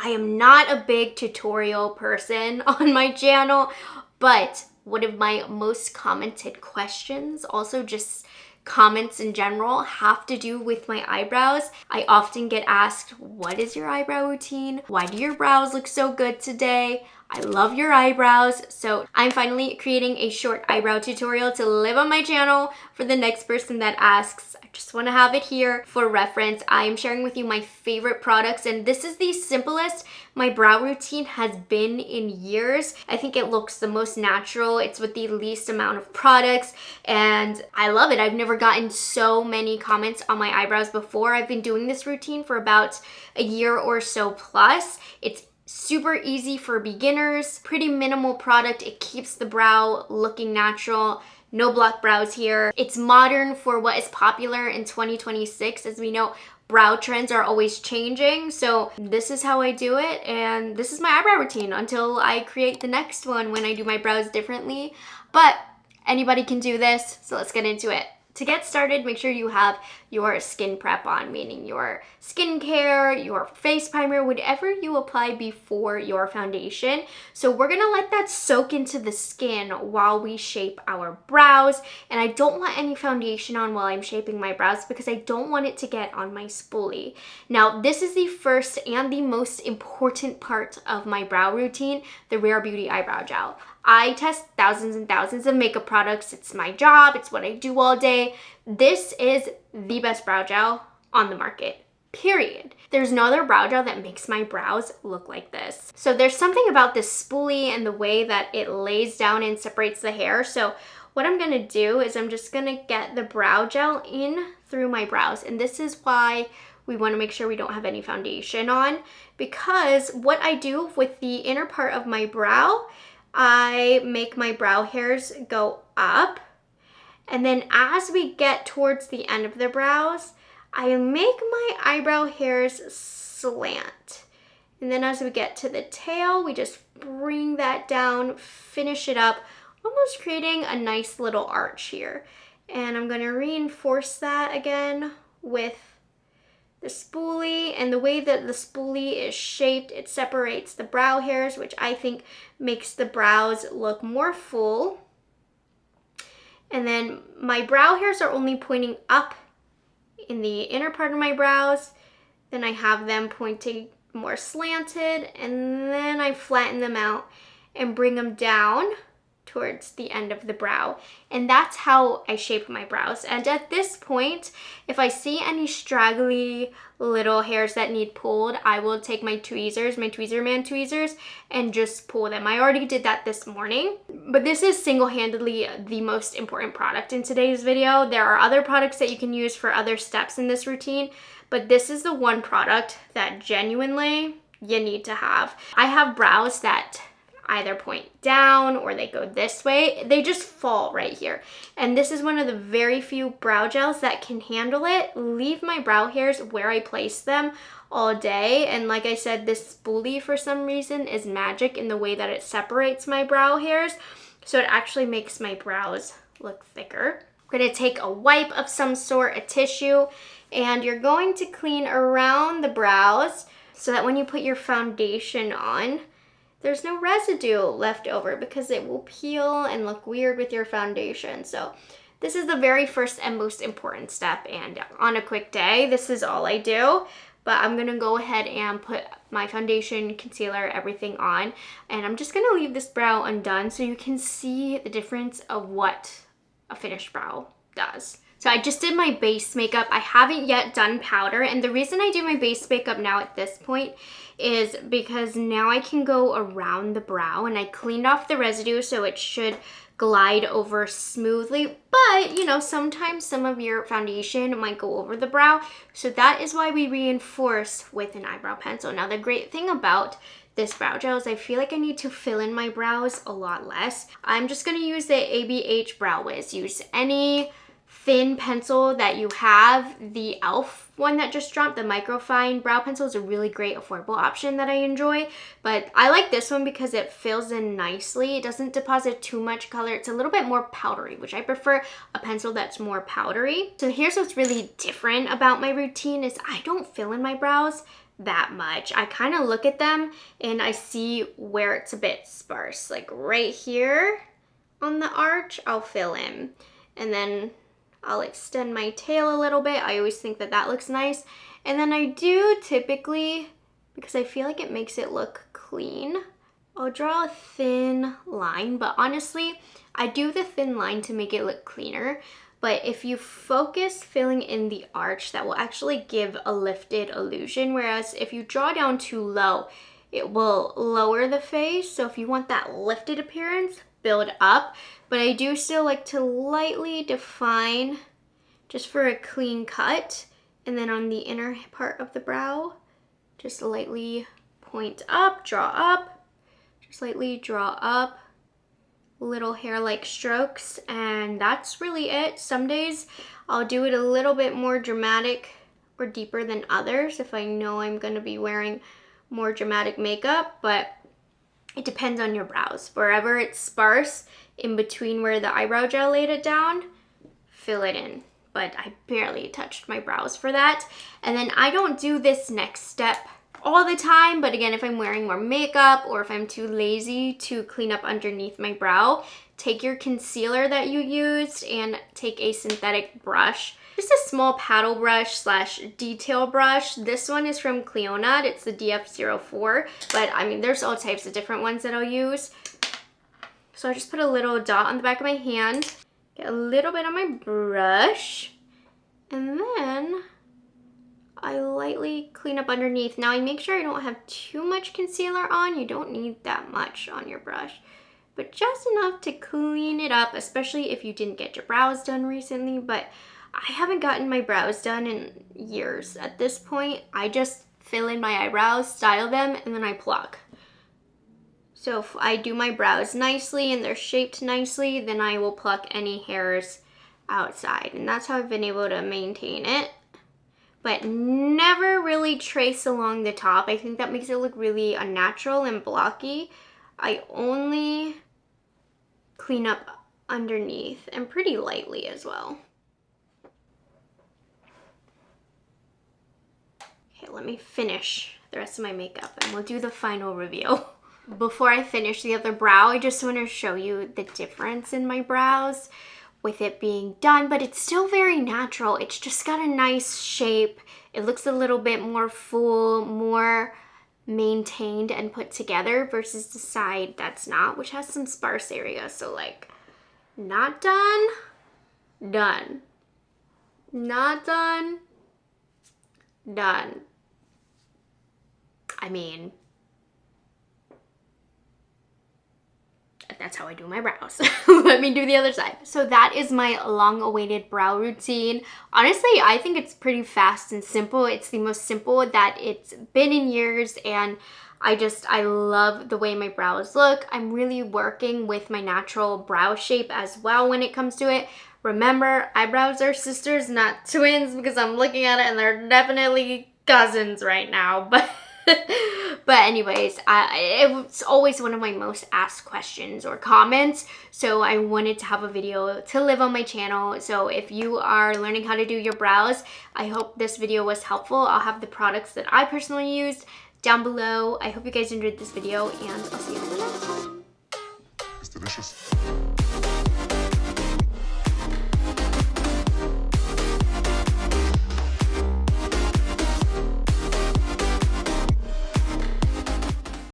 I am not a big tutorial person on my channel, but one of my most commented questions, also just comments in general, have to do with my eyebrows. I often get asked, what is your eyebrow routine? Why do your brows look so good today? I love your eyebrows. So I'm finally creating a short eyebrow tutorial to live on my channel for the next person that asks. I just want to have it here for reference. I am sharing with you my favorite products, and this is the simplest my brow routine has been in years. I think it looks the most natural. It's with the least amount of products, and I love it. I've never gotten so many comments on my eyebrows before. I've been doing this routine for about a year or so plus. It's super easy for beginners, pretty minimal product. It keeps the brow looking natural. No block brows here. It's modern for what is popular in 2026. As we know, brow trends are always changing. So this is how I do it, and this is my eyebrow routine until I create the next one when I do my brows differently. But anybody can do this, so let's get into it. To get started, make sure you have your skin prep on, meaning your skincare, your face primer, whatever you apply before your foundation. So we're gonna let that soak into the skin while we shape our brows. And I don't want any foundation on while I'm shaping my brows because I don't want it to get on my spoolie. Now, this is the first and the most important part of my brow routine, the Rare Beauty Eyebrow Gel. I test thousands and thousands of makeup products. It's my job. It's what I do all day. This is the best brow gel on the market, period. There's no other brow gel that makes my brows look like this. So there's something about this spoolie and the way that it lays down and separates the hair. So what I'm gonna do is I'm just gonna get the brow gel in through my brows. And this is why we wanna make sure we don't have any foundation on, because what I do with the inner part of my brow, I make my brow hairs go up, and then as we get towards the end of the brows, I make my eyebrow hairs slant. And then as we get to the tail, we just bring that down, finish it up, almost creating a nice little arch here. And I'm gonna reinforce that again with the spoolie, and the way that the spoolie is shaped, it separates the brow hairs, which I think makes the brows look more full. And then my brow hairs are only pointing up in the inner part of my brows. Then I have them pointing more slanted, and then I flatten them out and bring them down towards the end of the brow. And that's how I shape my brows. And at this point, if I see any straggly little hairs that need pulled, I will take my tweezers, my Tweezerman tweezers, and just pull them. I already did that this morning, but this is single-handedly the most important product in today's video. There are other products that you can use for other steps in this routine, but this is the one product that genuinely you need to have. I have brows that either point down or they go this way. They just fall right here. And this is one of the very few brow gels that can handle it. Leave my brow hairs where I place them all day. And like I said, this spoolie for some reason is magic in the way that it separates my brow hairs. So it actually makes my brows look thicker. I'm gonna take a wipe of some sort, a tissue, and you're going to clean around the brows so that when you put your foundation on, there's no residue left over, because it will peel and look weird with your foundation. So this is the very first and most important step, and on a quick day, this is all I do. But I'm gonna go ahead and put my foundation, concealer, everything on, and I'm just gonna leave this brow undone so you can see the difference of what a finished brow does. So I just did my base makeup. I haven't yet done powder, and the reason I do my base makeup now at this point is because now I can go around the brow, and I cleaned off the residue so it should glide over smoothly. But you know, sometimes some of your foundation might go over the brow, so that is why we reinforce with an eyebrow pencil. Now the great thing about this brow gel is I feel like I need to fill in my brows a lot less. I'm just gonna use the ABH Brow Wiz. Use any thin pencil that you have. The e.l.f. one that just dropped, the microfine brow pencil, is a really great affordable option that I enjoy, but I like this one because it fills in nicely. It doesn't deposit too much color. It's a little bit more powdery, which I prefer a pencil that's more powdery. So here's what's really different about my routine is I don't fill in my brows that much. I kind of look at them and I see where it's a bit sparse. Like right here on the arch, I'll fill in. And then I'll extend my tail a little bit. I always think that that looks nice. And then I do typically, because I feel like it makes it look clean, I'll draw a thin line. But honestly, I do the thin line to make it look cleaner. But if you focus filling in the arch, that will actually give a lifted illusion. Whereas if you draw down too low, it will lower the face. So if you want that lifted appearance, build up. But I do still like to lightly define just for a clean cut. And then on the inner part of the brow, just lightly point up, draw up, just lightly draw up. Little hair-like strokes, and that's really it. Some days I'll do it a little bit more dramatic or deeper than others if I know I'm going to be wearing more dramatic makeup, but it depends on your brows. Wherever it's sparse, in between where the eyebrow gel laid it down, fill it in. But I barely touched my brows for that. And then I don't do this next step all the time, but again, if I'm wearing more makeup or if I'm too lazy to clean up underneath my brow, take your concealer that you used and take a synthetic brush, just a small paddle brush slash detail brush. This one is from Cleonut, it's the DF04, but I mean, there's all types of different ones that I'll use. So I just put a little dot on the back of my hand, get a little bit on my brush, and then I lightly clean up underneath. Now I make sure I don't have too much concealer on. You don't need that much on your brush, but just enough to clean it up, especially if you didn't get your brows done recently. But I haven't gotten my brows done in years at this point. I just fill in my eyebrows, style them, and then I pluck. So if I do my brows nicely and they're shaped nicely, then I will pluck any hairs outside. And that's how I've been able to maintain it. But never really trace along the top. I think that makes it look really unnatural and blocky. I only clean up underneath and pretty lightly as well. Okay, let me finish the rest of my makeup and we'll do the final review. Before I finish the other brow, I just want to show you the difference in my brows with it being done, but it's still very natural. It's just got a nice shape. It looks a little bit more full, more maintained and put together versus the side that's not, which has some sparse areas. So like, not done, done, not done, done. I mean, that's how I do my brows. Let me do the other side. So that is my long-awaited brow routine. Honestly, I think it's pretty fast and simple. It's the most simple that it's been in years, and I love the way my brows look. I'm really working with my natural brow shape as well when it comes to it. Remember, eyebrows are sisters, not twins, because I'm looking at it and they're definitely cousins right now. But anyways, it's always one of my most asked questions or comments, so I wanted to have a video to live on my channel. So if you are learning how to do your brows, I hope this video was helpful. I'll have the products that I personally used down below. I hope you guys enjoyed this video, and I'll see you in the next one. It's delicious.